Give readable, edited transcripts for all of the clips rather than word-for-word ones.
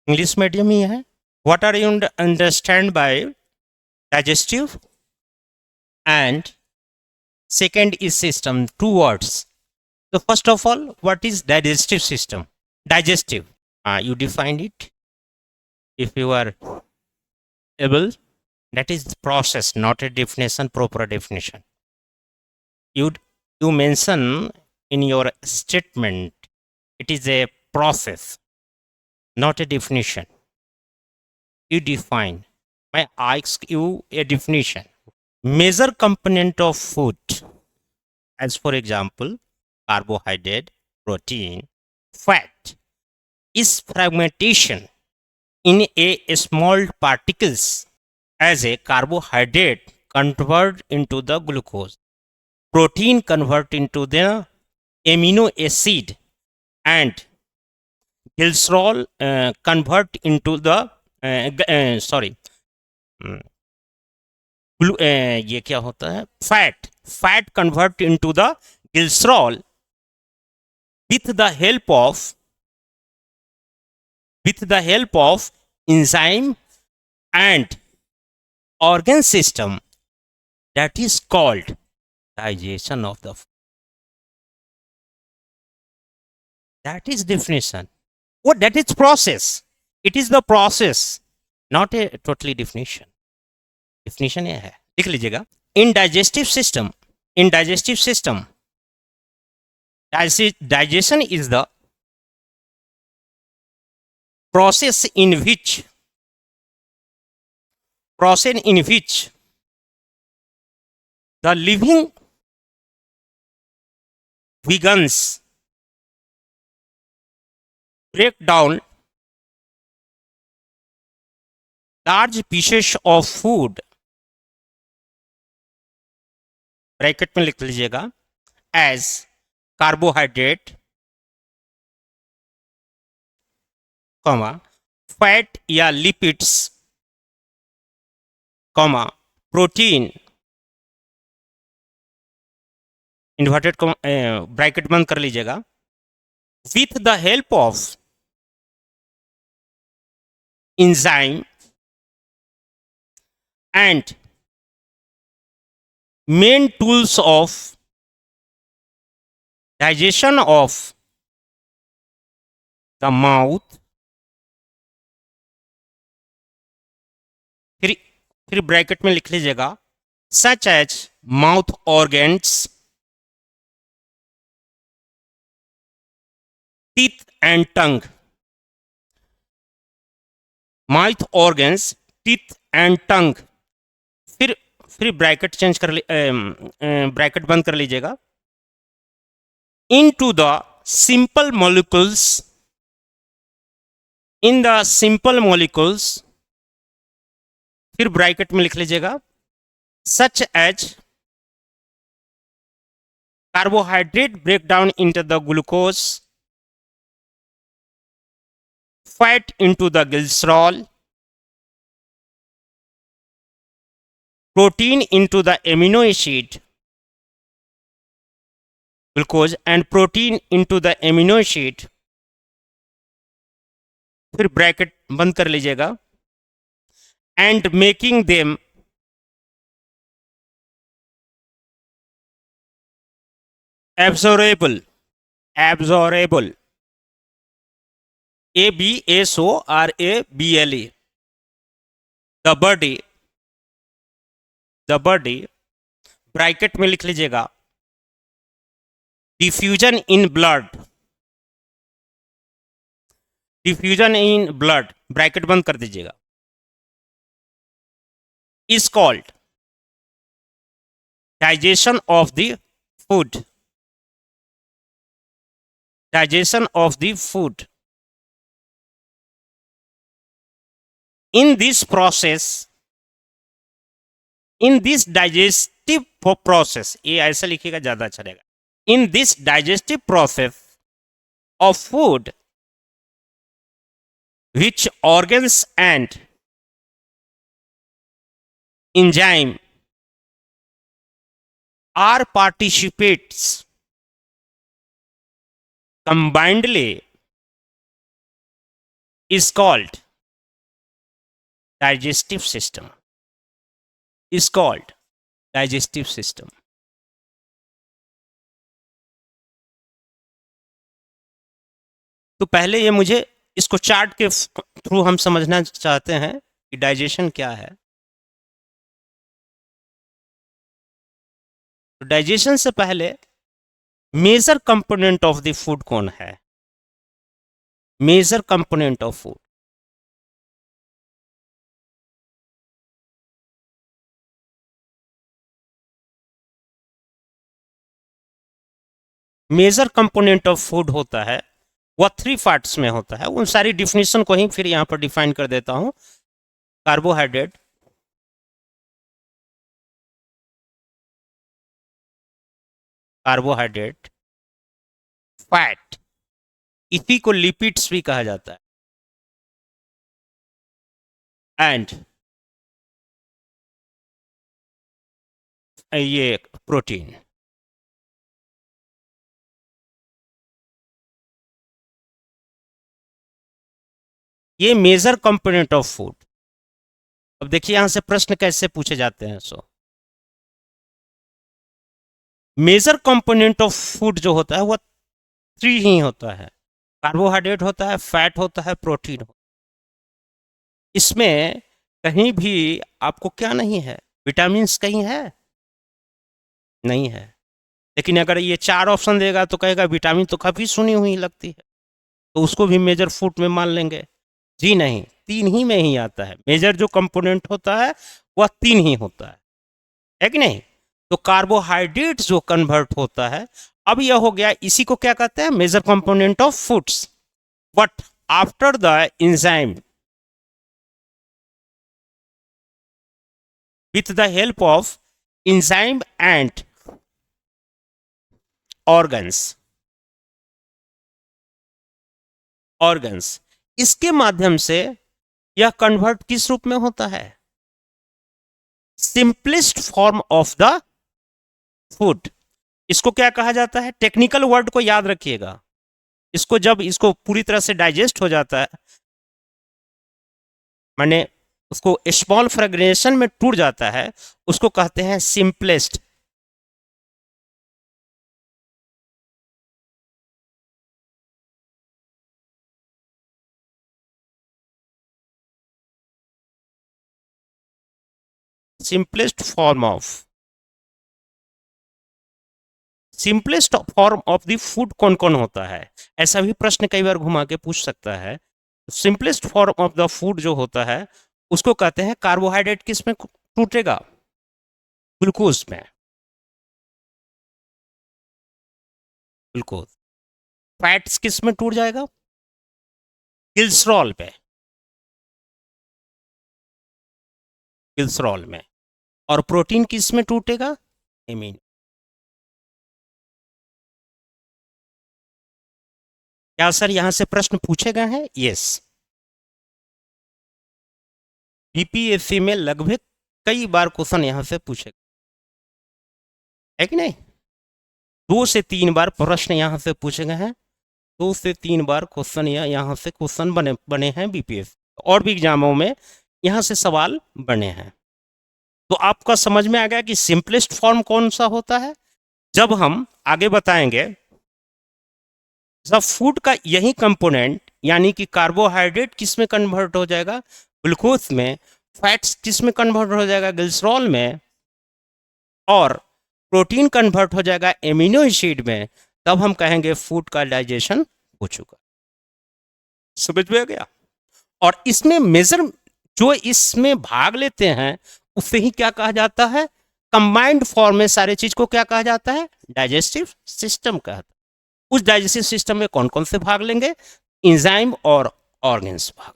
English medium ही है. What are you understand by digestive? And second is system. Two words. So first of all, what is digestive system? Digestive. You define it if you are able. That is process, not a definition, proper definition. You you mention in your statement it is a process, not a definition. You define. I ask you a definition. Major component of food, as for example, carbohydrate, protein, fat, is fragmentation in a small particles as a carbohydrate convert into the glucose, protein convert into the amino acid, and glycerol convert into the sorry ये क्या होता है, fat convert into the glycerol with the help of enzyme and organ system that is called digestion of the food. That is definition. What that is process. It is the process, not a totally definition. Definition ये है, लिख लीजिएगा. In digestive system, digestion is the process in which the living begins break down large pieces of food, bracket में लिख लीजिएगा, as carbohydrate, fat या lipids, protein, inverted bracket बंद कर लीजिएगा, with the help of enzyme and main tools of digestion of the mouth, फिर bracket में लिख लीजिएगा, such as mouth organs, teeth and tongue, mouth organs, teeth and tongue, फिर bracket change कर bracket बंद कर लीजिएगा, into the simple molecules, in the simple molecules, फिर ब्रैकेट में लिख लीजिएगा, such as carbohydrate break down into the glucose, fat into the glycerol, protein into the amino acid, glucose and protein into the amino acid, फिर bracket बंद कर लीजिएगा, and making them absorbable, ABSORABLE, the body, bracket में लिख लीजिएगा, diffusion in blood, bracket बंद कर दीजिएगा, is called digestion of the food. In this digestive process, ये ऐसा लिखिएगा ज्यादा अच्छा रहेगा. In this digestive process of food, which organs and enzyme are participates combinedly is called digestive system. Is called digestive system. तो पहले ये मुझे इसको चार्ट के थ्रू हम समझना चाहते हैं कि डाइजेशन क्या है. तो डाइजेशन से पहले major component of the food कौन है? Major component of food. Major component of food होता है वह 3 पार्ट्स में होता है. उन सारी डिफिनेशन को ही फिर यहां पर डिफाइन कर देता हूं. कार्बोहाइड्रेट, कार्बोहाइड्रेट, फैट, इसी को लिपिड्स भी कहा जाता है, एंड ये प्रोटीन. ये मेजर कंपोनेंट ऑफ फूड. अब देखिए यहां से प्रश्न कैसे पूछे जाते हैं. So major component of food जो होता है वह 3 ही होता है. कार्बोहाइड्रेट होता है, फैट होता है, प्रोटीन होता है. इसमें कहीं भी आपको क्या नहीं है? विटामिन कहीं है? नहीं है. लेकिन अगर ये 4 ऑप्शन देगा तो कहेगा विटामिन तो काफी सुनी हुई लगती है, तो उसको भी मेजर फूड में मान लेंगे. जी नहीं, 3 ही में ही आता है. मेजर जो कंपोनेंट होता है वह 3 ही होता है कि नहीं? तो कार्बोहाइड्रेट जो कन्वर्ट होता है, अब यह हो गया, इसी को क्या कहते हैं? Major component of foods. But after the enzyme, with the help of enzyme and organs, इसके माध्यम से यह कन्वर्ट किस रूप में होता है? Simplest form of the food. इसको क्या कहा जाता है? टेक्निकल वर्ड को याद रखिएगा. इसको जब इसको पूरी तरह से डाइजेस्ट हो जाता है, माने उसको स्मॉल फ्रेगमेंटेशन में टूट जाता है, उसको कहते हैं simplest. Simplest form of the food कौन कौन होता है? ऐसा भी प्रश्न कई बार घुमा के पूछ सकता है. Simplest form of the food जो होता है उसको कहते हैं, कार्बोहाइड्रेट किस में टूटेगा? ग्लूकोज में. ग्लूकोज. फैट्स किस में टूट जाएगा? ग्लिसरॉल पे. ग्लिसरॉल में. और प्रोटीन किस में टूटेगा? एमिनो. क्या सर यहां से प्रश्न पूछे गए हैं? यस. बीपीएससी में लगभग कई बार क्वेश्चन यहां से पूछे है कि नहीं? 2 से 3 बार प्रश्न यहां से पूछे गए हैं. 2 से 3 बार क्वेश्चन यहां से क्वेश्चन बने हैं बीपीएससी, और भी एग्जामों में यहां से सवाल बने हैं. तो आपका समझ में आ गया कि सिंपलेस्ट फॉर्म कौन सा होता है. जब हम आगे बताएंगे, जब फूड का यही कंपोनेंट यानी कि कार्बोहाइड्रेट किस में कन्वर्ट हो जाएगा? ग्लूकोज में. फैट्स किस में कन्वर्ट हो जाएगा? ग्लिसरॉल में. और प्रोटीन कन्वर्ट हो जाएगा एमिनो एसिड में. तब हम कहेंगे फूड का डाइजेशन हो चुका. समझ में आ गया? और इसमें मेजर जो इसमें भाग लेते हैं उससे ही क्या कहा जाता है? कंबाइंड फॉर्म में सारे चीज को क्या कहा जाता है? डाइजेस्टिव सिस्टम कहता है. उस डाइजेस्टिव सिस्टम में कौन कौन से भाग लेंगे? एंजाइम और ऑर्गन्स भाग.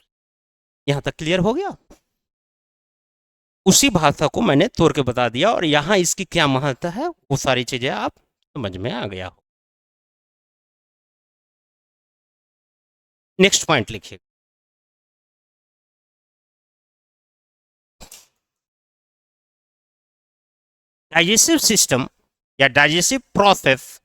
यहां तक क्लियर हो गया? उसी भाषा को मैंने तोड़ के बता दिया, और यहां इसकी क्या महत्ता है वो सारी चीजें आप समझ में आ गया हो. नेक्स्ट पॉइंट लिखिए. डाइजेस्टिव सिस्टम या digestive process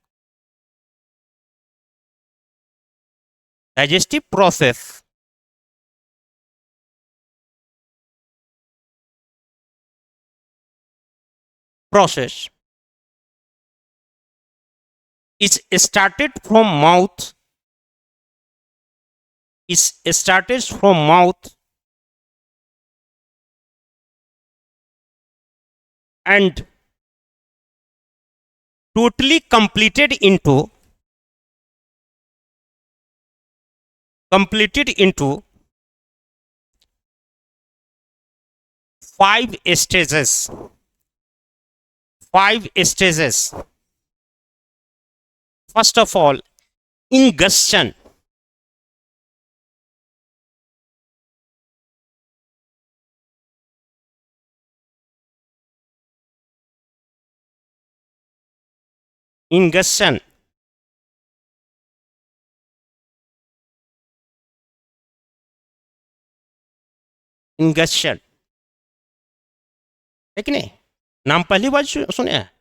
process is started from mouth and totally completed into 5 stages. 5 stages. First of all, ingestion. Ingestion. Ingestion है कि नहीं? नाम पहली बार सुने हैं?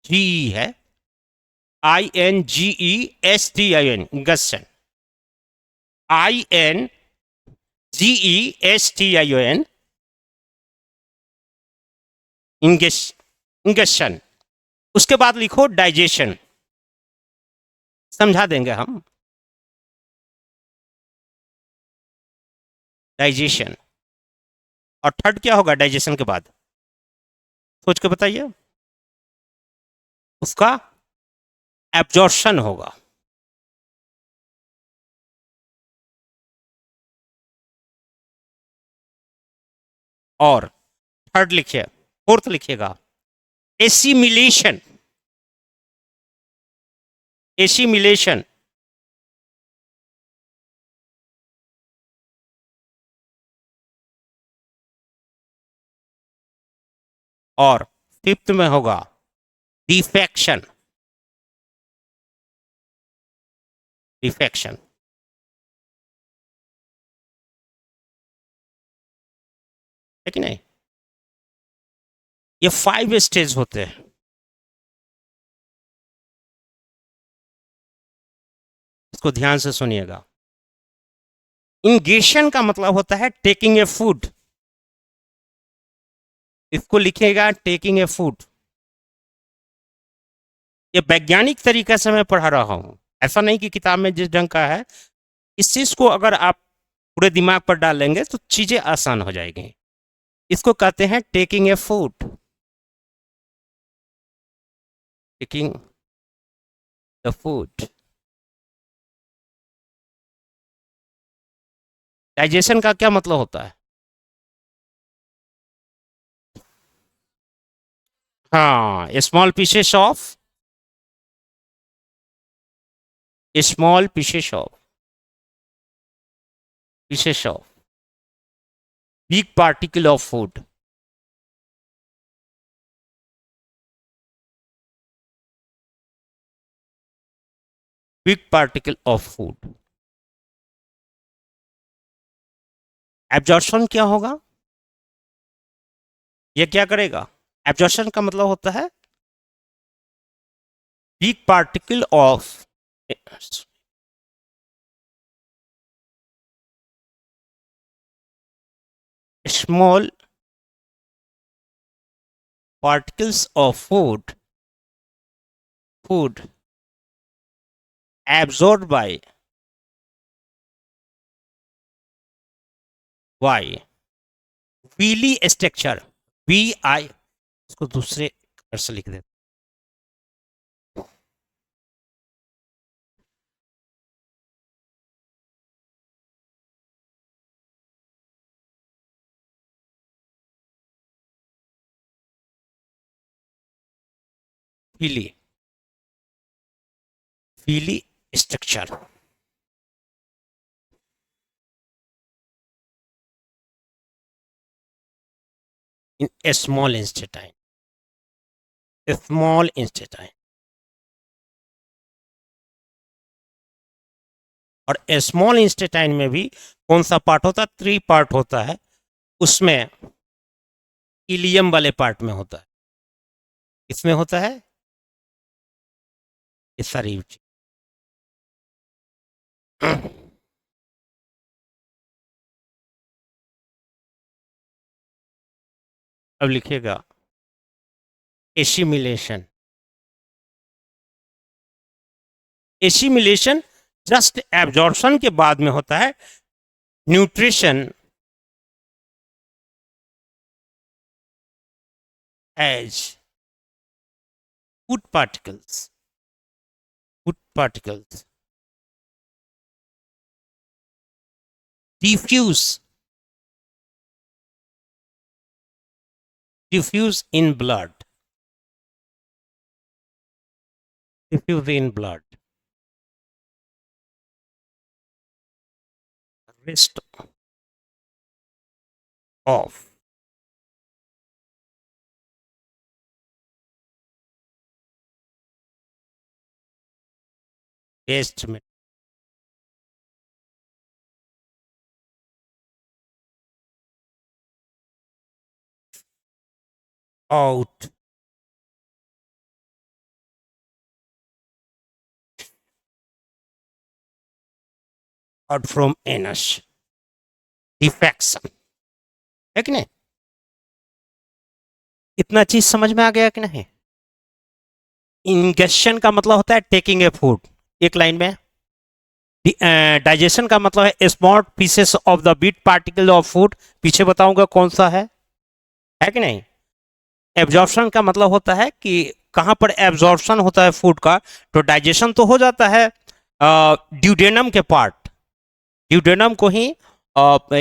जी है, INGESTIN, इंगेशन. INGESTIN, ingestion. उसके बाद लिखो डाइजेशन. समझा देंगे हम. डाइजेशन. और थर्ड क्या होगा डाइजेशन के बाद? सोच के बताइए. उसका एब्जॉर्प्शन होगा. और थर्ड लिखिए, फोर्थ लिखिएगा एसिमिलेशन. एसिमिलेशन. और फिफ्थ में होगा डिफेक्शन. डिफेक्शन है कि नहीं? ये 5 स्टेज होते हैं. इसको ध्यान से सुनिएगा. इंगेशन का मतलब होता है टेकिंग ए फूड. इसको लिखिएगा टेकिंग ए फूड. ये वैज्ञानिक तरीका से मैं पढ़ा रहा हूं, ऐसा नहीं कि किताब में जिस ढंग का है. इस चीज को अगर आप पूरे दिमाग पर डाल लेंगे तो चीजें आसान हो जाएगी. इसको कहते हैं taking a food. Taking the food. Digestion का क्या मतलब होता है? हाँ, small pieces of big particle of food. Big particle of food. Absorption क्या होगा? ये क्या करेगा? एब्जॉर्प्शन का मतलब होता है big particle of small particles of food absorbed by villi structure. VI, इसको दूसरे कलर से लिख देते. Villi structure. in a small intestine. और स्मॉल इंस्टेटाइन में भी कौन सा पार्ट होता है? 3 पार्ट होता है. उसमें इलियम वाले पार्ट में होता है. इसमें होता है ये सारी अब लिखिएगा एसिमिलेशन। एसिमिलेशन जस्ट एब्जॉर्प्शन के बाद में होता है। Nutrition as food particles diffuse diffuse in blood diffuse in blood rest of waste out out from anus defection. है कि नहीं? इतना चीज समझ में आ गया कि नहीं? इंगेशन का मतलब होता है टेकिंग ए फूड, एक लाइन में। डाइजेशन का मतलब है small pieces of the bit particle of food, पीछे बताऊंगा कौन सा है कि नहीं? एब्जॉर्प्शन का मतलब होता है कि कहां पर एब्जॉर्प्शन होता है फूड का, तो डाइजेशन तो हो जाता है ड्यूडेनम के पार्ट, ड्यूडेनम को ही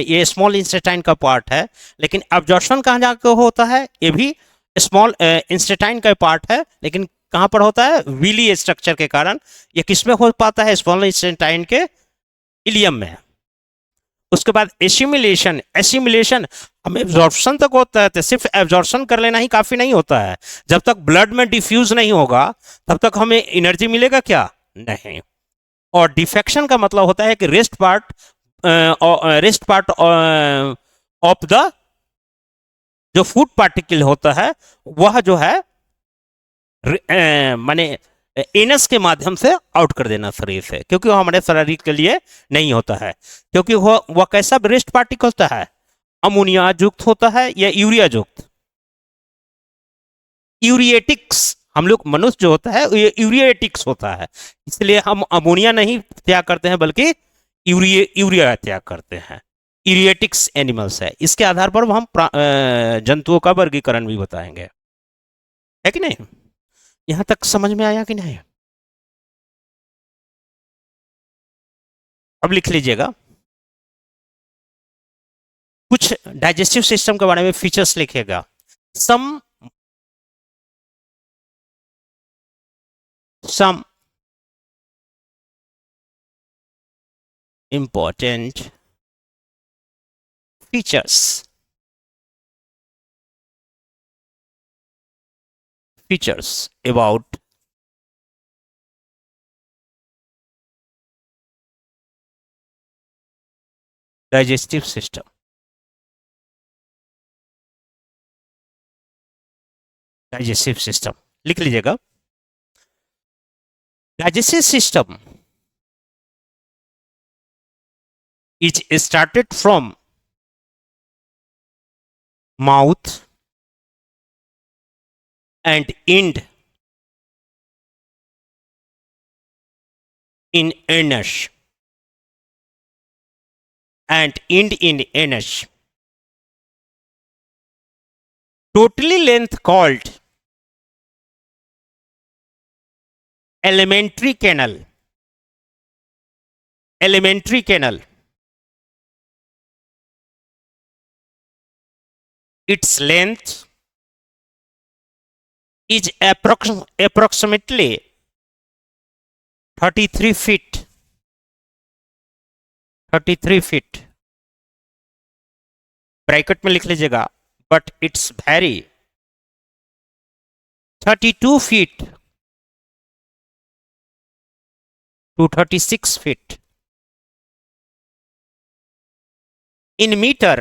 ये स्मॉल इंस्टेटाइन का पार्ट है, लेकिन एब्जॉर्प्शन कहाँ जाकर होता है, ये भी स्मॉल इंस्टेटाइन का पार्ट है, लेकिन कहाँ पर होता है, विली स्ट्रक्चर के कारण। ये किसमें हो पाता है, स्मॉल इंस्टेटाइन के इलियम में। उसके बाद एसिमिलेशन, एसिमिलेशन हम एब्जॉर्प्शन तक होता है, तो सिर्फ एब्जॉर्प्शन कर लेना ही काफी नहीं होता है। जब तक ब्लड में डिफ्यूज नहीं होगा तब तक हमें एनर्जी मिलेगा क्या, नहीं। और डिफेक्शन का मतलब होता है कि रेस्ट पार्ट ऑफ द जो फूड पार्टिकल होता है वह जो है माने एनस के माध्यम से आउट कर देना शरीर से, क्योंकि वो हमारे शरीर के लिए नहीं होता है। क्योंकि वह कैसा रेस्ट पार्टिकल होता है, अमोनिया युक्त होता है या यूरिया युक्त, यूरिएटिक्स। हम लोग मनुष्य जो होता है ये यूरिएटिक्स होता है, इसलिए हम अमोनिया नहीं त्याग करते हैं बल्कि यूरिया त्याग करते हैं। यूरिएटिक्स एनिमल्स है, इसके आधार पर हम जंतुओं का वर्गीकरण भी बताएंगे, है कि नहीं? यहां तक समझ में आया कि नहीं? अब लिख लीजिएगा कुछ डाइजेस्टिव सिस्टम के बारे में फीचर्स लिखिएगा। सम सम important features about digestive system। Digestive system लिख लीजिएगा। Digestive system is started from mouth and end in anus and end in anus, totally length called elementary canal, elementary canal, its length is approximately 33 feet, 33 feet, bracket में लिख लीजिएगा, but it's very 32 feet to 36 feet in meter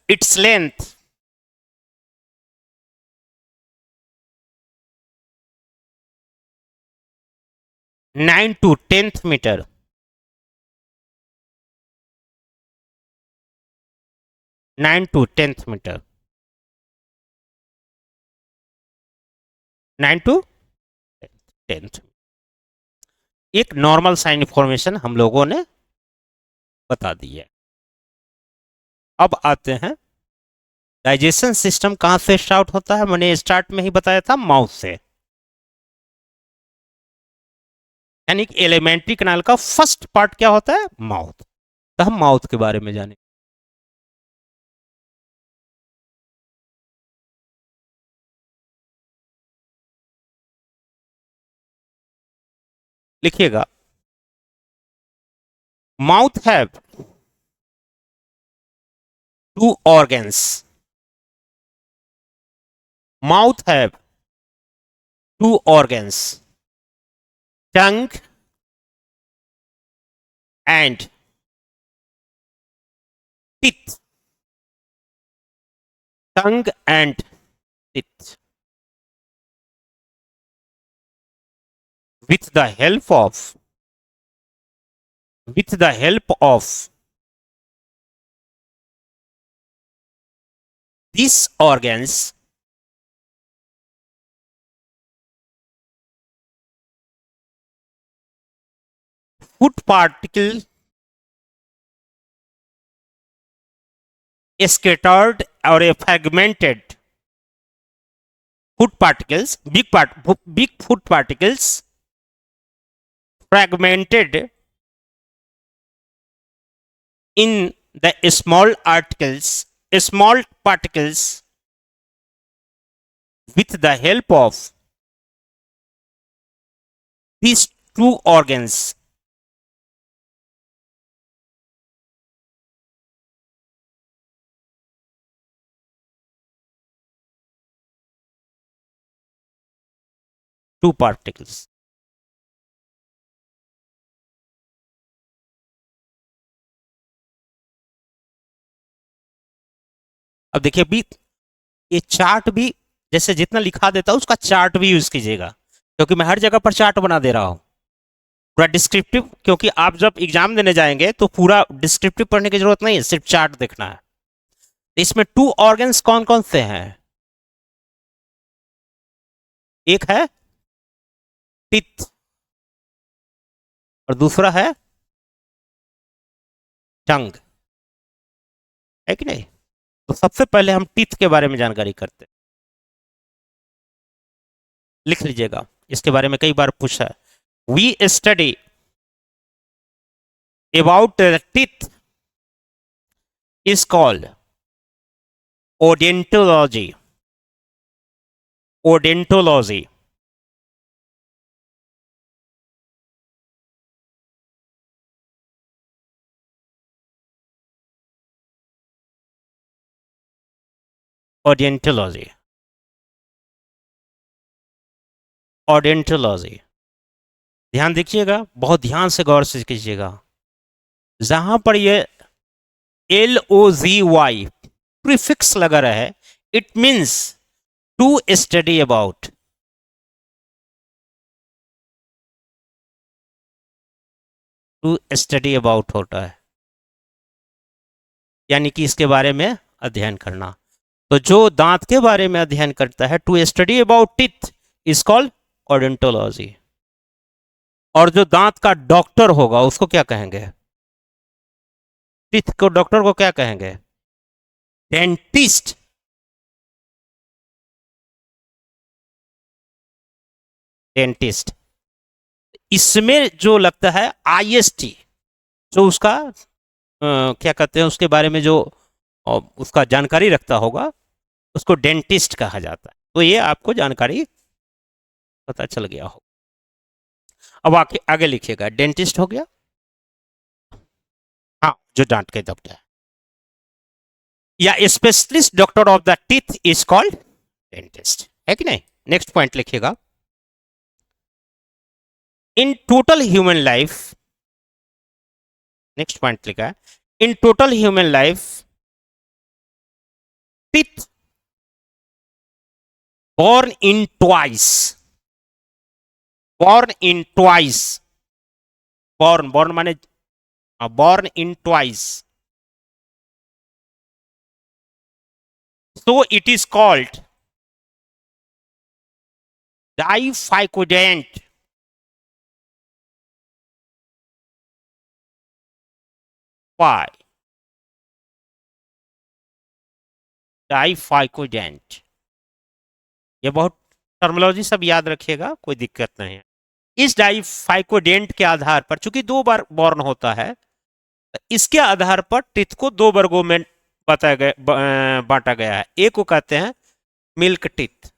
its length (9 to 10th meter) 9 to 10th metre, 9 to 10th। एक normal सा information हम लोगों ने बता दी है। अब आते हैं डाइजेशन सिस्टम कहां से स्टार्ट होता है। मैंने स्टार्ट में ही बताया था, माउथ से, यानी कि एलिमेंट्री कैनाल का फर्स्ट पार्ट क्या होता है, माउथ। तो हम माउथ के बारे में जाने, लिखिएगा, mouth have two organs, mouth have two organs, tongue and teeth, tongue and teeth. with the help of with the help of these organs, food particle scattered or fragmented food particles, big food particles fragmented in the small particles with the help of these two organs, two particles। अब देखिए भी, ये chart भी जैसे जितना लिखा देता है उसका चार्ट भी यूज कीजिएगा, क्योंकि मैं हर जगह पर चार्ट बना दे रहा हूं पूरा डिस्क्रिप्टिव, क्योंकि आप जब एग्जाम देने जाएंगे तो पूरा डिस्क्रिप्टिव पढ़ने की जरूरत नहीं है, सिर्फ चार्ट देखना है। इसमें टू ऑर्गन्स कौन कौन से हैं, एक है टिथ और दूसरा है टंग, है कि नहीं। तो सबसे पहले हम टिथ के बारे में जानकारी करते हैं, लिख लीजिएगा, इसके बारे में कई बार पूछा है। We study about the teeth is called odontology, odontology. Odontology, odontology. ध्यान दीजिएगा, बहुत ध्यान से गौर से कीजिएगा, जहां पर ये LOGY प्रीफिक्स लगा रहा है, it means to study about, to study about होता है, यानी कि इसके बारे में अध्ययन करना। तो जो दांत के बारे में अध्ययन करता है, to study about teeth is called odontology. और जो दांत का डॉक्टर होगा उसको क्या कहेंगे, टीथ को डॉक्टर को क्या कहेंगे, डेंटिस्ट। डेंटिस्ट। इसमें जो लगता है IST, जो उसका क्या कहते हैं, उसके बारे में जो उसका जानकारी रखता होगा उसको डेंटिस्ट कहा जाता है। तो ये आपको जानकारी पता चल गया हो। अब आगे आगे लिखिएगा, डेंटिस्ट हो गया, हाँ, जो दांत के डॉक्टर है, या specialist doctor of the teeth is called dentist, है कि नहीं। नेक्स्ट पॉइंट लिखिएगा, in total human life, next point लिखा है, in total human life teeth born in twice, born in twice, born माने born in twice, So it is called dificodent. Why? Dificodent. ये बहुत terminology सब याद रखिएगा, कोई दिक्कत नहीं है। इस डाइफाइकोडेंट के आधार पर, चूंकि दो बार बॉर्न होता है, इसके आधार पर टिथ को दो वर्गों में बताया गया, बांटा गया है। एक को कहते हैं मिल्क टिथ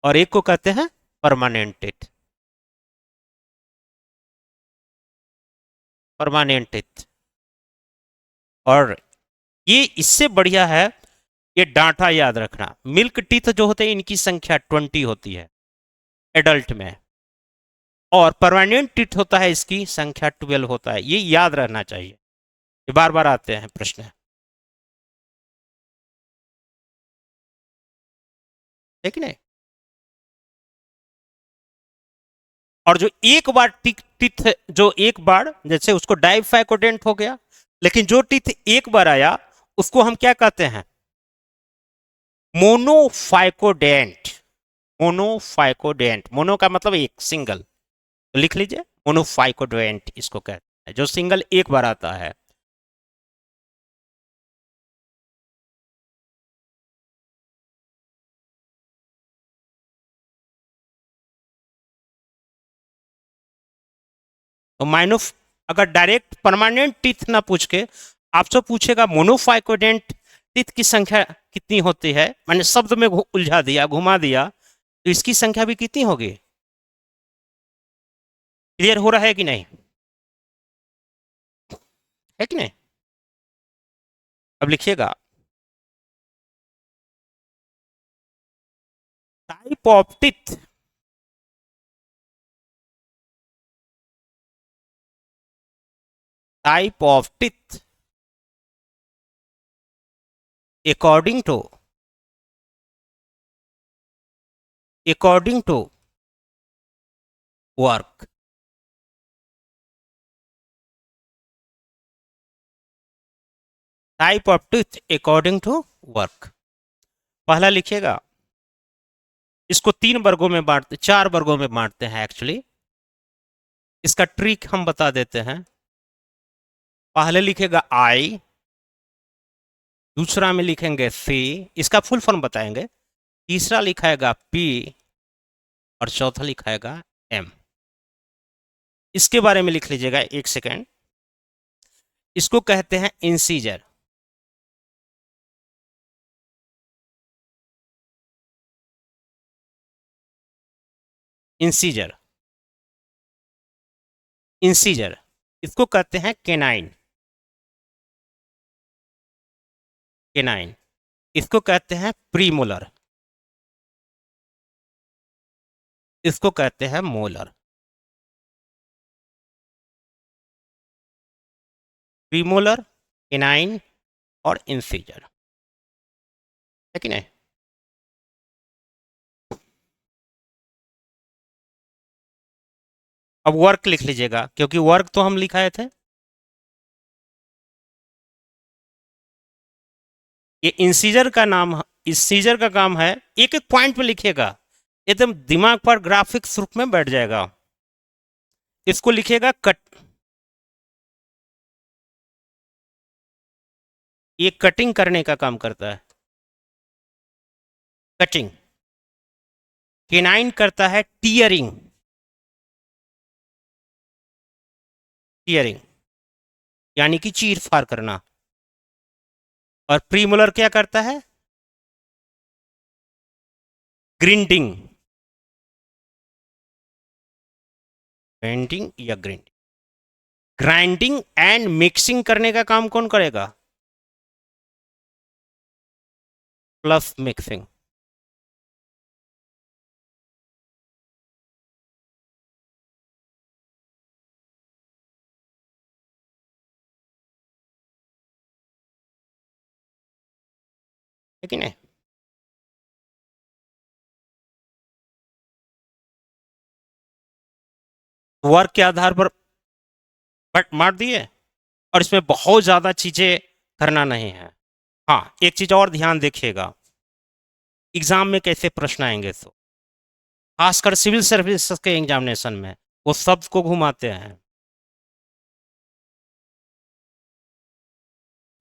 और एक को कहते हैं परमानेंट टिथ। Permanent teeth. और ये इससे बढ़िया है, ये डांटा याद रखना। मिल्क टीथ जो होते हैं इनकी संख्या 20 होती है एडल्ट में, और परमानेंट टीथ होता है इसकी संख्या 12 होता है। ये याद रहना चाहिए, ये बार बार आते हैं प्रश्न, है कि नहीं। और जो एक बार टीथ, जो एक बार, जैसे उसको डाइफाइकोडेंट हो गया, लेकिन जो टीथ एक बार आया उसको हम क्या कहते हैं? मोनोफाइकोडेंट। मोनोफाइकोडेंट, मोनो का मतलब एक, सिंगल, तो लिख लीजिए मोनोफाइकोडेंट इसको कहते हैं, जो सिंगल एक बार आता है। तो माइनोफ, अगर डायरेक्ट परमानेंट टीथ ना पूछ के आपसे पूछेगा मोनोफाइकोडेंट टीथ की संख्या कितनी होती है, मैंने शब्द में उलझा दिया, घुमा दिया, तो इसकी संख्या भी कितनी होगी? क्लियर हो रहा है कि नहीं? है कि नहीं? अब लिखिएगा, type of teeth, type of teeth according to, according to work। Type of teeth according to work. पहला लिखिएगा, इसको तीन वर्गों में बांटते, चार वर्गों में बांटते हैं एक्चुअली। इसका ट्रिक हम बता देते हैं। पहले लिखेगा आई, दूसरा में लिखेंगे सी, इसका फुल फॉर्म बताएंगे, तीसरा लिखाएगा पी, और चौथा लिखाएगा एम। इसके बारे में लिख लीजिएगा, एक सेकेंड। इसको कहते हैं इंसीजर। Incisor, incisor. इसको कहते हैं केनाइन, केनाइन। इसको कहते हैं प्रीमोलर, इसको कहते हैं मोलर। प्रीमोलर, केनाइन और इंसीजर, है कि नहीं? अब वर्क लिख लीजिएगा, क्योंकि वर्क तो हम लिखाए थे। ये इंसीजर का नाम, इंसीजर का काम है, एक एक पॉइंट पे लिखिएगा, एकदम दिमाग पर ग्राफिक्स रूप में बैठ जाएगा। इसको लिखिएगा कट, ये कटिंग करने का काम करता है, कटिंग। केनाइन करता है टीयरिंग, टीयरिंग यानी कि चीर फाड़ करना। और प्रीमोलर क्या करता है? ग्रिंडिंग, ग्राइंडिंग या ग्रिंडिंग। ग्राइंडिंग एंड मिक्सिंग करने का काम कौन करेगा? Plus mixing. है कि नहीं? वर्क के आधार पर बट मार दिए, और इसमें बहुत ज्यादा चीजें करना नहीं है। हाँ, एक चीज और ध्यान देखिएगा, एग्जाम में कैसे प्रश्न आएंगे, तो खासकर सिविल सर्विस के एग्जामिनेशन में वो शब्द को घुमाते हैं।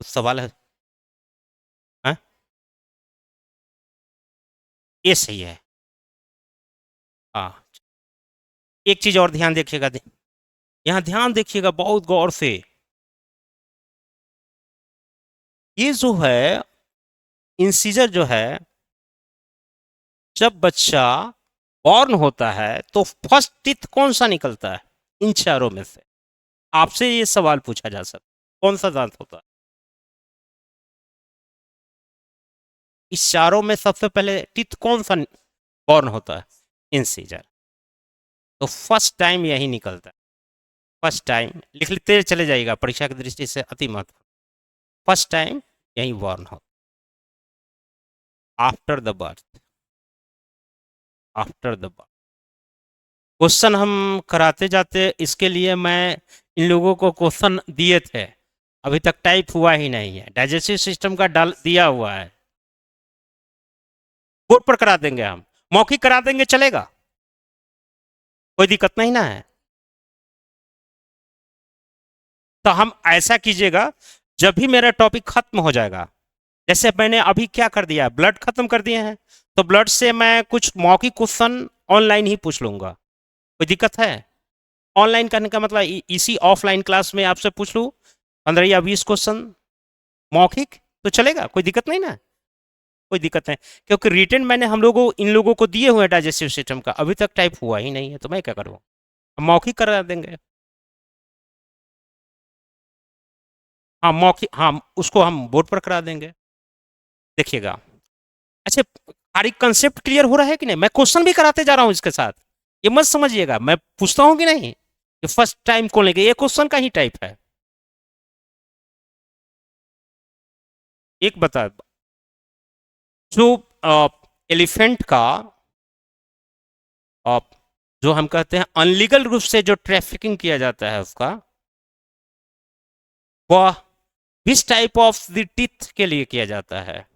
कुछ सवाल है? हाँ? ये सही है। हाँ, एक चीज और ध्यान देखिएगा, यहाँ ध्यान देखिएगा बहुत गौर से। ये जो है इंसीजर जो है, जब बच्चा बॉर्न होता है तो फर्स्ट टीथ कौन सा निकलता है इन चारों में से? आपसे ये सवाल पूछा जा सकता है, कौन सा दांत होता है इस चारों में? सबसे पहले टीथ कौन सा बॉर्न होता है? इंसीजर। तो फर्स्ट टाइम यही निकलता है। फर्स्ट टाइम लिख लेते चले जाइएगा, परीक्षा की दृष्टि से अति महत्वपूर्ण। फर्स्ट टाइम यही बॉर्न हो, after the birth. After the birth question हम कराते जाते, इसके लिए मैं इन लोगों को क्वेश्चन दिए थे, अभी तक टाइप हुआ ही नहीं है। डाइजेस्टिव सिस्टम का डाल दिया हुआ है, बोर्ड पर करा देंगे हम, मौखिक करा देंगे, चलेगा, कोई दिक्कत नहीं ना है। तो हम ऐसा कीजिएगा, जब भी मेरा टॉपिक खत्म हो जाएगा, जैसे मैंने अभी क्या कर दिया, ब्लड खत्म कर दिए हैं, तो ब्लड से मैं कुछ मौखिक क्वेश्चन ऑनलाइन ही पूछ लूंगा, कोई दिक्कत है? ऑनलाइन करने का मतलब इसी ऑफलाइन क्लास में आपसे पूछ लूँ 15 या 20 क्वेश्चन मौखिक, तो चलेगा, कोई दिक्कत नहीं ना? कोई दिक्कत नहीं, क्योंकि रिटर्न मैंने हम लोगों इन लोगों को दिए हुए हैं डाइजेस्टिव सिस्टम का, अभी तक टाइप हुआ ही नहीं है, तो मैं क्या करूँ, मौखिक करा देंगे। हाँ मौखिक, हाँ उसको हम बोर्ड पर करा देंगे, देखिएगा। अच्छा, सारी कंसेप्ट क्लियर हो रहा है कि नहीं? मैं क्वेश्चन भी कराते जा रहा हूँ इसके साथ, ये मत समझिएगा मैं पूछता हूँ कि नहीं, ये फर्स्ट टाइम को लेके ये क्वेश्चन का ही टाइप है। एक बता, जो एलिफेंट का अ, जो हम कहते हैं अनलीगल रूप से जो ट्रैफिकिंग किया जाता है उसका, वह किस टाइप ऑफ द टीथ के लिए किया जाता है?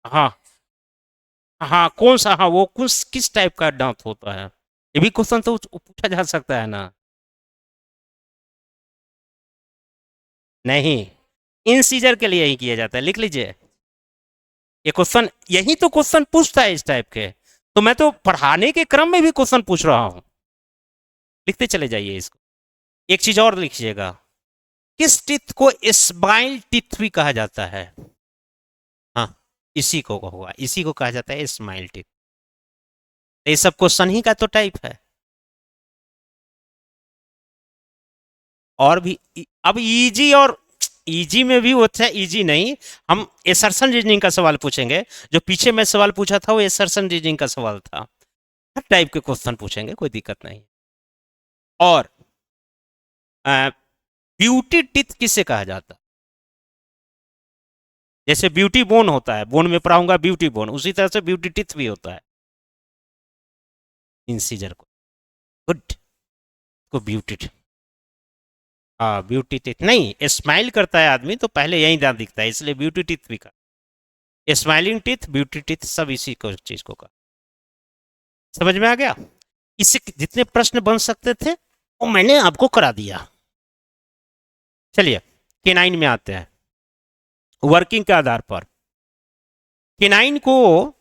हाँ हाँ, कौन सा, हाँ वो कुछ किस टाइप का दांत होता है, ये भी क्वेश्चन तो पूछा जा सकता है ना? नहीं, इंसीजर के लिए ही किया जाता है, लिख लीजिए। ये क्वेश्चन, यही तो क्वेश्चन पूछता है इस टाइप के, तो मैं तो पढ़ाने के क्रम में भी क्वेश्चन पूछ रहा हूँ, लिखते चले जाइए इसको। एक चीज और लिखिएगा, किस टीथ को स्माइल टीथ भी कहा जाता है? हाँ, इसी को होगा, इसी को कहा जाता है स्माइल टीथ। ये सब क्वेश्चन ही का तो टाइप है। और भी अब इजी, और इजी में भी होता है, इजी नहीं, हम एसर्शन रीजनिंग का सवाल पूछेंगे। जो पीछे मैं सवाल पूछा था वो एसर्शन रीजनिंग का सवाल था, हर टाइप के क्वेश्चन पूछेंगे, कोई दिक्कत नहीं। और ब्यूटी टिथ किसे कहा जाता है? जैसे ब्यूटी बोन होता है, बोन में पढ़ाऊंगा ब्यूटी बोन, उसी तरह से ब्यूटी टिथ भी होता है इंसीजर को। गुड, को ब्यूटी, हाँ ब्यूटी टिथ नहीं, स्माइल करता है आदमी तो पहले यही दांत दिखता है, इसलिए ब्यूटी टिथ भी कहा। स्माइलिंग टिथ, ब्यूटी टिथ, सब इसी को चीज को कहा। समझ में आ गया? इससे जितने प्रश्न बन सकते थे वो मैंने आपको करा दिया। चलिए केनाइन में आते हैं, वर्किंग के आधार पर। केनाइन को,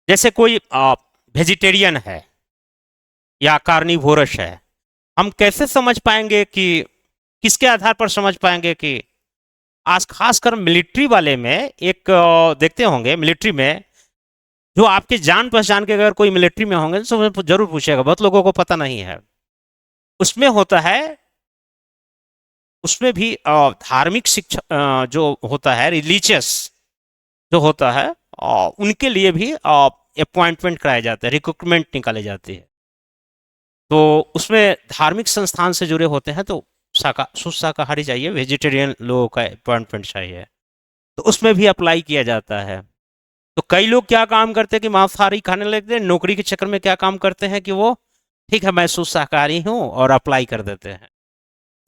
जैसे कोई वेजिटेरियन है या कार्निवोरस है, हम कैसे समझ पाएंगे कि, किसके आधार पर समझ पाएंगे कि, आज खासकर मिलिट्री वाले में एक देखते होंगे, मिलिट्री में जो आपके जान पहचान के अगर कोई मिलिट्री में होंगे तो जरूर पूछेगा, बहुत लोगों को पता नहीं है। उसमें होता है, उसमें भी धार्मिक शिक्षा जो होता है, रिलीजियस जो होता है, उनके लिए भी अपॉइंटमेंट कराए जाते हैं, रिक्रूटमेंट निकाले जाती है। तो उसमें धार्मिक संस्थान से जुड़े होते हैं, तो शुद्ध शाकाहारी चाहिए, वेजिटेरियन लोगों का अपॉइंटमेंट चाहिए, तो उसमें भी अप्लाई किया जाता है। तो कई लोग क्या काम करते हैं कि मांसाहारी खाने लगते हैं, नौकरी के चक्कर में क्या काम करते हैं कि वो, ठीक है मैं शुद्ध शाकाहारी हूँ और अप्लाई कर देते हैं।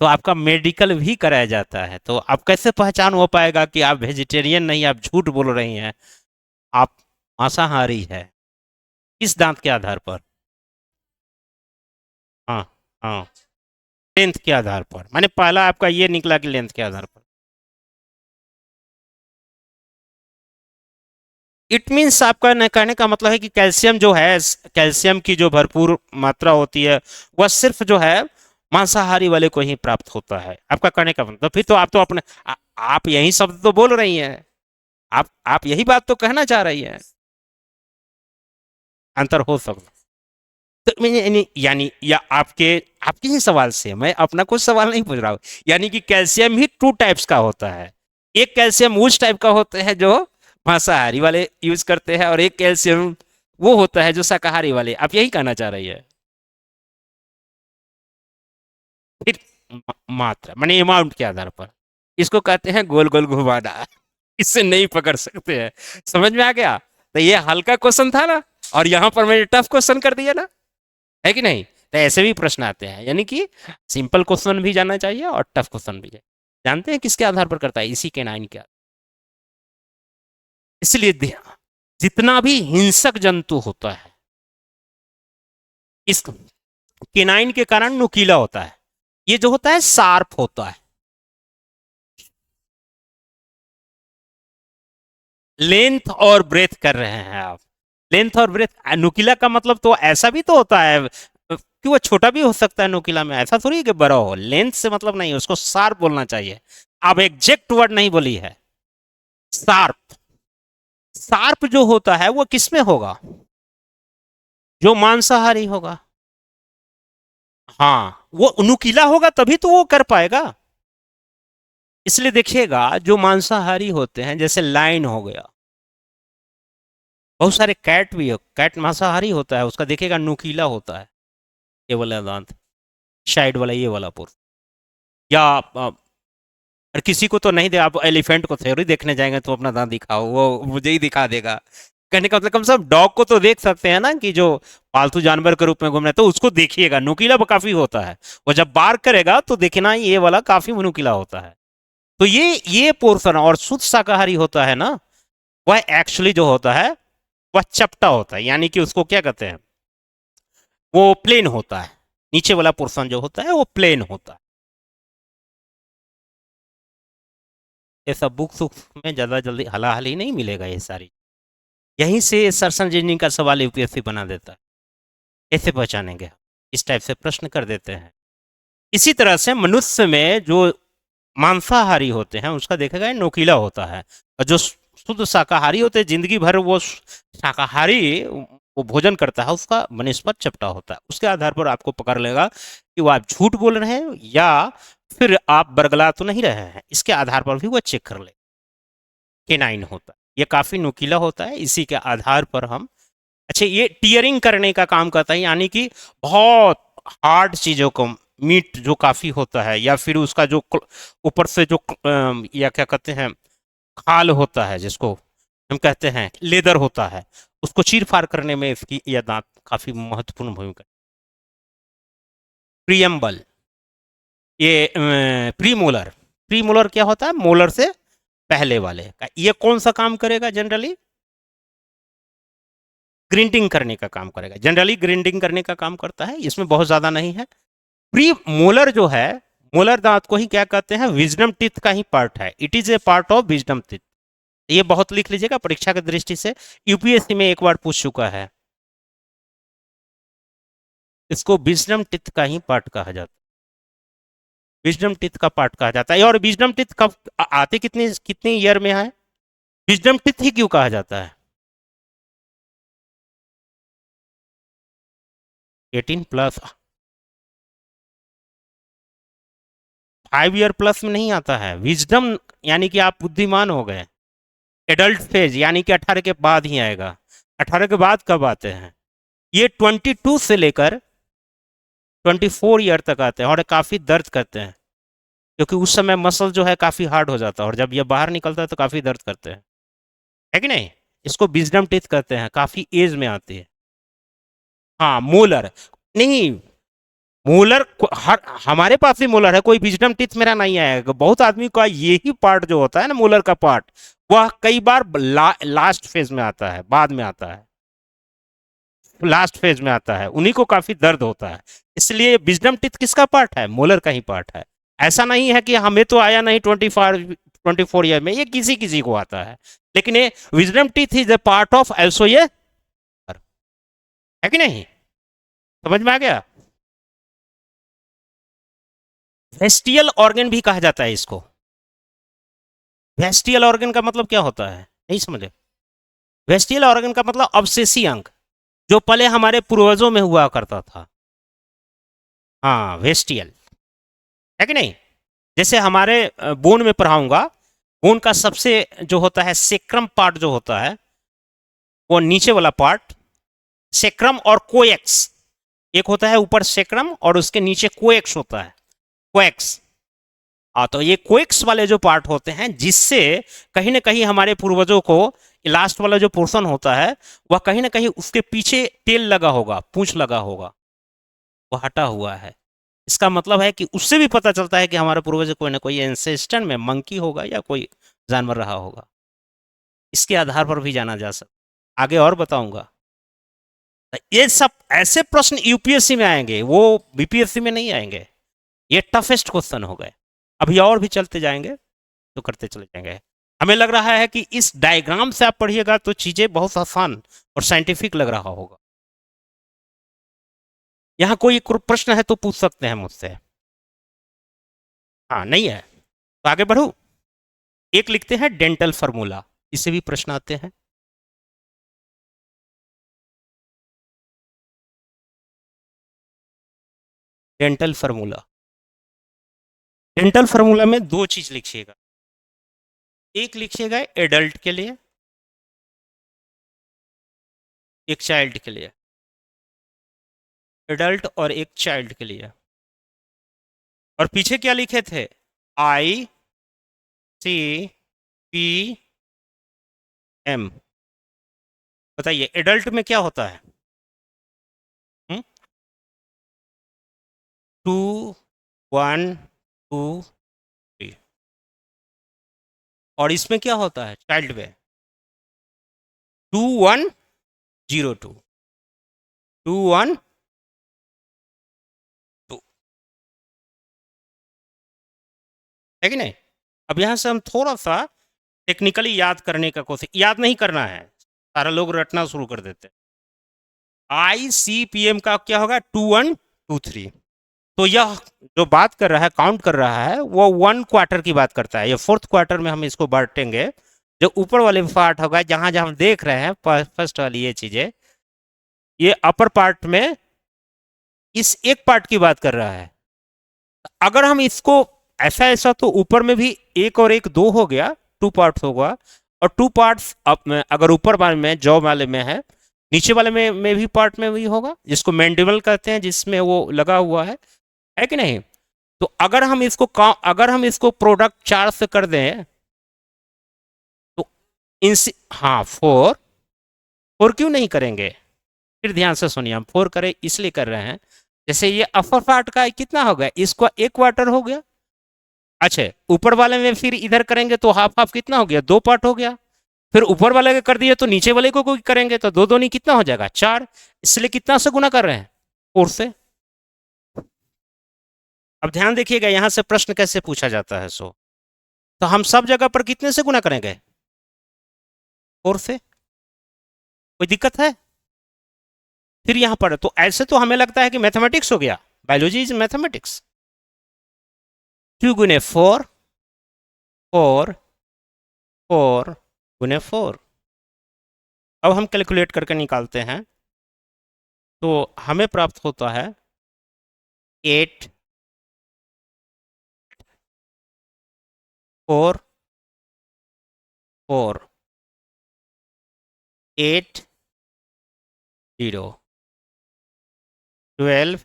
तो आपका मेडिकल भी कराया जाता है, तो आप कैसे पहचान हो पाएगा कि आप वेजिटेरियन नहीं, आप झूठ बोल रही हैं, आप मांसाहारी है? किस दांत के आधार पर? हाँ, हाँ, लेंथ के आधार पर, माने पहला आपका ये निकला कि लेंथ के आधार पर। इट मीन्स आपका कहने का मतलब है कि कैल्शियम जो है, कैल्शियम की जो भरपूर मात्रा होती है, वह सिर्फ जो है मांसाहारी वाले को ही प्राप्त होता है, आपका कहने का मतलब। फिर तो आप तो अपने आप यही शब्द तो बोल रही हैं, आप यही बात तो कहना चाह रही हैं। अंतर हो सकता, तो यानी या आपके आपके ही सवाल से मैं अपना कुछ सवाल नहीं पूछ रहा हूँ, यानी कि कैल्शियम ही टू टाइप्स का होता है। एक कैल्शियम उस टाइप का होता है जो मांसाहारी वाले यूज करते हैं, और एक कैल्शियम वो होता है जो शाकाहारी वाले, आप यही कहना चाह रही है? फिर मात्रा माने अमाउंट के आधार पर, इसको कहते हैं गोल गोल घुमाना। इससे नहीं पकड़ सकते हैं। समझ में आ गया? तो ये हल्का क्वेश्चन था ना, और यहाँ पर मैंने टफ क्वेश्चन कर दिया ना, है कि नहीं? तो ऐसे भी प्रश्न आते हैं, यानी कि सिंपल क्वेश्चन भी जानना चाहिए और टफ क्वेश्चन भी। जानते हैं किसके आधार पर करता है? इसी के नाइन के। इसलिए जितना भी हिंसक जंतु होता है, इस केनाइन के कारण नुकीला होता है। ये जो होता है शार्प होता है। लेंथ और ब्रेथ कर रहे हैं आप, लेंथ और ब्रेथ। नुकीला का मतलब तो ऐसा भी तो होता है कि वो छोटा भी हो सकता है नुकीला में, ऐसा थोड़ी कि बड़ा हो। लेंथ से मतलब नहीं, उसको शार्प बोलना चाहिए। आप एग्जैक्ट वर्ड नहीं बोली है, शार्प। शार्प जो होता है वो किसमें होगा? जो मांसाहारी होगा। हाँ, वो नुकीला होगा तभी तो वो कर पाएगा। इसलिए देखिएगा, जो मांसाहारी होते हैं, जैसे लाइन हो गया, बहुत सारे कैट भी हो, कैट मांसाहारी होता है, उसका देखिएगा नुकीला होता है, ये वाला दांत, साइड वाला ये वाला पुर। या और किसी को तो नहीं दे, आप एलिफेंट को थ्योरी देखने जाएंगे तो अपना दांत दिखाओ, वो मुझे ही दिखा देगा। कहने का मतलब कम से कम डॉग को तो देख सकते हैं ना, कि जो पालतू जानवर के रूप में घूम रहे हैं, तो उसको देखिएगा, नुकीला काफी होता है। वो जब बार करेगा तो देखना ये वाला काफी नुकीला होता है। तो ये पोर्शन, और शुद्ध शाकाहारी होता है ना, वह एक्चुअली जो होता है वह चपटा होता है, यानी कि उसको क्या कहते हैं, वो प्लेन होता है। नीचे वाला पोर्शन जो होता है वो प्लेन होता है। ये सब बुक्स में ज़्यादा जल्दी हला हाली नहीं मिलेगा ये सारी। यहीं से सर्सन इंजीनियरिंग का सवाल यूपीएससी बना देता है। कैसे पहचानेंगे? इस टाइप से प्रश्न कर देते हैं। इसी तरह से मनुष्य में जो मांसाहारी होते हैं उसका देखेगा नोकीला होता है, और जो शुद्ध शाकाहारी होते हैं, जिंदगी भर वो शाकाहारी वो भोजन करता है, उसका बनस्पत चपटा होता है। उसके आधार पर आपको पकड़ लेगा कि वो आप झूठ बोल रहे हैं या फिर आप बरगला तो नहीं रहे हैं, इसके आधार पर भी वो चेक कर ले। केनाइन होता है, ये काफ़ी नुकीला होता है, इसी के आधार पर हम। अच्छा, ये टियरिंग करने का काम करता है, यानी कि बहुत हार्ड चीज़ों को, मीट जो काफ़ी होता है, या फिर उसका जो ऊपर से जो या क्या कहते हैं, खाल होता है, जिसको हम कहते हैं लेदर होता है, उसको चीर फाड़ करने में इसकी यह दांत काफ़ी महत्वपूर्ण भूमिका। प्रियम्बल, ये प्रीमोलर। प्रीमोलर क्या होता है? मोलर से पहले वाले का। ये कौन सा काम करेगा जनरली? ग्रिंडिंग करने का काम करेगा, जनरली ग्रिंडिंग करने का काम करता है, इसमें बहुत ज़्यादा नहीं है। प्री मोलर जो है, मोलर दांत को ही क्या कहते हैं? विजडम टीथ का ही पार्ट है, it is a part of wisdom teeth. ये बहुत लिख लीजिएगा परीक्षा की दृष्टि से, यूपीएससी में एक बार पूछ चुका है। इसको विजडम टीथ का ही पार्ट कहा जाता है, विजडम टीथ का पार्ट कहा जाता है। और विजडम टीथ कब आते, कितने कितने ईयर में है? विजडम टीथ ही क्यों कहा जाता है? 18+। 5 ईयर प्लस में नहीं आता है विजडम, यानी कि आप बुद्धिमान हो गए। एडल्ट फेज यानी कि 18 के बाद ही आएगा। 18 के बाद कब आते हैं? ये 22 से लेकर 24 ईयर तक आते हैं, और काफ़ी दर्द करते हैं, क्योंकि उस समय मसल जो है काफ़ी हार्ड हो जाता है, और जब ये बाहर निकलता है तो काफ़ी दर्द करते हैं, है कि नहीं? इसको विजडम टीथ कहते हैं, काफ़ी एज में आती है। हाँ, मोलर नहीं, मोलर हर हमारे पास भी मोलर है, कोई विजडम टीथ मेरा नहीं आएगा। बहुत आदमी का यही पार्ट जो होता है ना मोलर का पार्ट, वह कई बार लास्ट फेज में आता है, बाद में आता है, लास्ट फेज में आता है, उन्हीं को काफी दर्द होता है। इसलिए विजडम टीथ किसका पार्ट है? मोलर का ही पार्ट है। ऐसा नहीं है कि हमें तो आया नहीं 24 ईयर में, ये किसी किसी को आता है। लेकिन ये wisdom teeth is a part of also ये, है कि नहीं? समझ में आ गया? वेस्टियल ऑर्गन भी कहा जाता है इसको। वेस्टियल ऑर्गन का मतलब क्या होता है, नहीं समझे? वेस्टियल ऑर्गन का मतलब अवशेषी अंग, जो पहले हमारे पूर्वजों में हुआ करता था। हाँ, वेस्टियल, है कि नहीं? जैसे हमारे बोन में पढ़ाऊंगा, बोन का सबसे जो होता है सेक्रम पार्ट जो होता है, वो नीचे वाला पार्ट, सेक्रम और कोएक्स, एक होता है ऊपर सेक्रम और उसके नीचे कोएक्स होता है, कोएक्स। हाँ, तो ये कोएक्स वाले जो पार्ट होते हैं, जिससे कहीं ना कहीं हमारे पूर्वजों को लास्ट वाला जो पोर्शन होता है, वह कहीं ना कहीं उसके पीछे टेल लगा होगा, पूंछ लगा होगा, वो हटा हुआ है। इसका मतलब है कि उससे भी पता चलता है कि हमारे पूर्वज कोई ना कोई एंसेस्टर में मंकी होगा या कोई जानवर रहा होगा। इसके आधार पर भी जाना जा सकता, आगे और बताऊंगा। ये सब ऐसे प्रश्न यूपीएससी में आएंगे, वो बीपीएससी में नहीं आएंगे। ये टफेस्ट क्वेश्चन हो गए। अभी और भी चलते जाएंगे तो करते चले जाएंगे। हमें लग रहा है कि इस डायग्राम से आप पढ़िएगा तो चीजें बहुत आसान और साइंटिफिक लग रहा होगा। यहाँ कोई प्रश्न है तो पूछ सकते हैं मुझसे। हाँ, नहीं है तो आगे बढ़ू। एक लिखते हैं डेंटल फार्मूला, इससे भी प्रश्न आते हैं। डेंटल फार्मूला, डेंटल फार्मूला में दो चीज लिखिएगा। एक लिखिएगा एडल्ट के लिए, एक चाइल्ड के लिए। एडल्ट और एक चाइल्ड के लिए। और पीछे क्या लिखे थे? ICPM। बताइए एडल्ट में क्या होता है? 2 1 2 3। और इसमें क्या होता है चाइल्ड में? 2 1 0 2 2 1 2, है कि नहीं? अब यहां से हम थोड़ा सा टेक्निकली याद करने का कोशिश, याद नहीं करना है, सारा लोग रटना शुरू कर देते हैं। ICPM का क्या होगा? 2 1 2 3। तो यह जो बात कर रहा है, काउंट कर रहा है, वो 1 क्वार्टर की बात करता है। ये 4th क्वार्टर में हम इसको बांटेंगे। जो ऊपर वाले पार्ट होगा, जहां जहां हम देख रहे हैं फर्स्ट वाली ये चीजें, ये अपर पार्ट में इस एक पार्ट की बात कर रहा है। अगर हम इसको ऐसा ऐसा, तो ऊपर में भी एक और एक दो हो गया, 2 पार्ट्स होगा। और 2 पार्ट्स अगर ऊपर वाले में जॉ वाले में है, नीचे वाले में भी पार्ट में भी होगा, जिसको मैंडिबल कहते हैं, जिसमें वो लगा हुआ है कि नहीं? तो अगर हम इसको प्रोडक्ट 4 से कर दें तो इन, हाँ 4 क्यों नहीं करेंगे? फिर ध्यान से सुनिए, हम 4 करें इसलिए कर रहे हैं, जैसे ये अपर पार्ट का कितना हो गया, इसको 1 क्वार्टर हो गया। अच्छा, ऊपर वाले में फिर इधर करेंगे तो हाफ हाफ कितना हो गया, 2 पार्ट हो गया। फिर ऊपर वाले का कर दिए तो नीचे वाले को कोई करेंगे तो दो दो नहीं कितना हो जाएगा, 4। इसलिए कितना से गुना कर रहे हैं? 4 से। अब ध्यान देखिएगा यहां से प्रश्न कैसे पूछा जाता है। तो हम सब जगह पर कितने से गुना करेंगे? 4 से। कोई दिक्कत है? फिर यहां पर तो ऐसे तो हमें लगता है कि मैथमेटिक्स हो गया, बायोलॉजी इज मैथमेटिक्स। 2 गुने 4, 4 4 गुने 4। अब हम कैलकुलेट करके निकालते हैं तो हमें प्राप्त होता है 8 4 4 8 0 12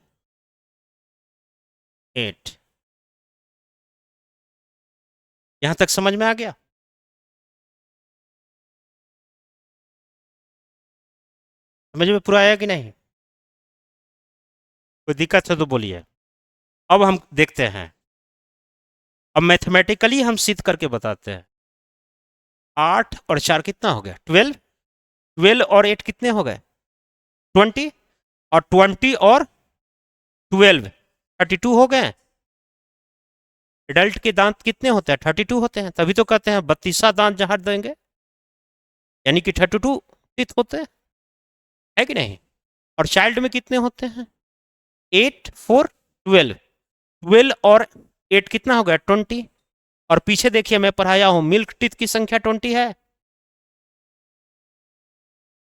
8। यहां तक समझ में आ गया? समझ में पूरा आया कि नहीं? कोई दिक्कत है तो बोलिए। अब हम देखते हैं, अब मैथमेटिकली हम सिद्ध करके बताते हैं। 8 और 4 कितना हो गया? 12। 12 और 8 कितने हो गए? 20। और 20 और 12 32 हो गए। एडल्ट के दांत कितने होते हैं? 32 होते हैं, तभी तो कहते हैं 32वां दांत जहां देंगे, यानी कि 32 टीथ होते हैं, है कि नहीं? और चाइल्ड में कितने होते हैं? 8 4 12। 12 और 8 कितना हो गया? 20। और पीछे देखिए मैं पढ़ाया हूं, मिल्क टीथ की संख्या 20 है।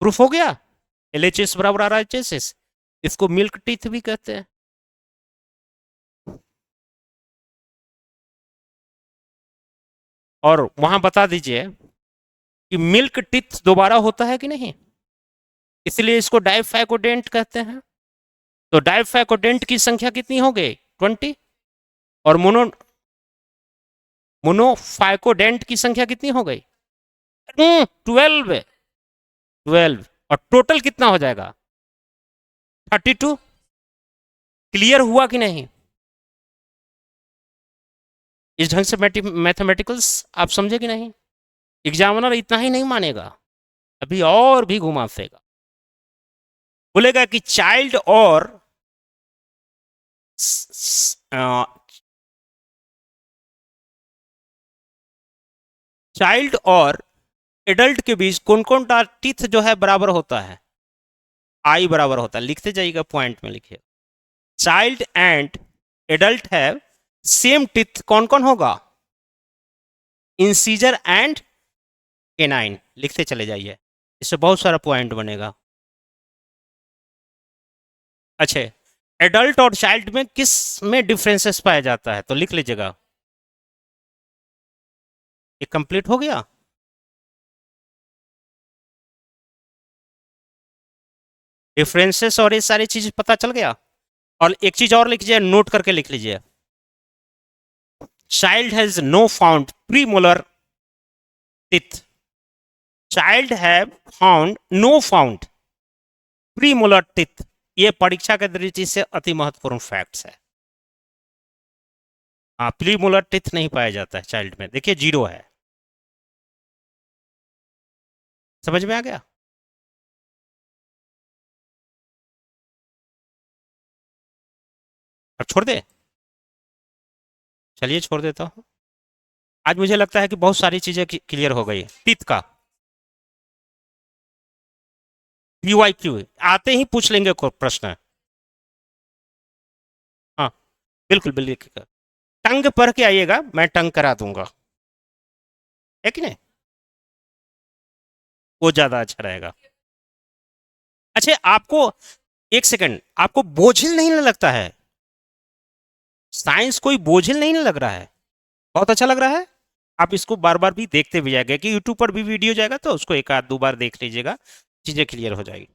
प्रूफ हो गया। LHS बराबर RHS, इसको मिल्क टीथ भी कहते हैं। और वहां बता दीजिए कि मिल्क टीथ दोबारा होता है कि नहीं, इसलिए इसको डाइफैकोडेंट कहते हैं। तो डाइफैकोडेंट की संख्या कितनी हो गई? 20। और मोनोफाइकोडेंट की संख्या कितनी हो गई? 12। 12। और टोटल कितना हो जाएगा? 32। क्लियर हुआ कि नहीं? इस ढंग से मैथमेटिकल्स आप समझे कि नहीं? एग्जामिनर इतना ही नहीं मानेगा, अभी और भी घुमा फेंगा, बोलेगा कि चाइल्ड और चाइल्ड और एडल्ट के बीच कौन कौन सा टीथ जो है बराबर होता है? आई बराबर होता है। लिखते जाइएगा, पॉइंट में लिखिए। Child and adult have same teeth, कौन कौन होगा? Incisor and canine. लिखते चले जाइए, इससे बहुत सारा पॉइंट बनेगा। अच्छा, एडल्ट और चाइल्ड में किस में डिफरेंसेस पाया जाता है? तो लिख लीजिएगा। ये कंप्लीट हो गया। डिफरेंसेस और ये सारी चीज पता चल गया। और एक चीज और लिख लीजिए, नोट करके लिख लीजिए। Child has no found premolar teeth. Child have found no found premolar teeth. ये परीक्षा के दृष्टि से अति महत्वपूर्ण फैक्ट्स है। हाँ, प्रीमोलर टीथ नहीं पाया जाता है चाइल्ड में, देखिए 0 है। समझ में आ गया? अब छोड़ दे, चलिए छोड़ देता हूँ। आज मुझे लगता है कि बहुत सारी चीजें क्लियर हो गई टीथ का। PYQ आते ही पूछ लेंगे कोई प्रश्न। हाँ, बिल्कुल बिल्कुल। टंग पढ़ के आइएगा, मैं टंग करा दूंगा, है कि नहीं? वो ज्यादा अच्छा रहेगा। अच्छा, आपको एक सेकंड, आपको बोझिल नहीं लगता है? साइंस कोई बोझिल नहीं लग रहा है? बहुत अच्छा लग रहा है। आप इसको बार बार भी देखते भी जाएगा, कि यूट्यूब पर भी वीडियो जाएगा तो उसको एक आध दो बार देख लीजिएगा, चीजें क्लियर हो जाएगी।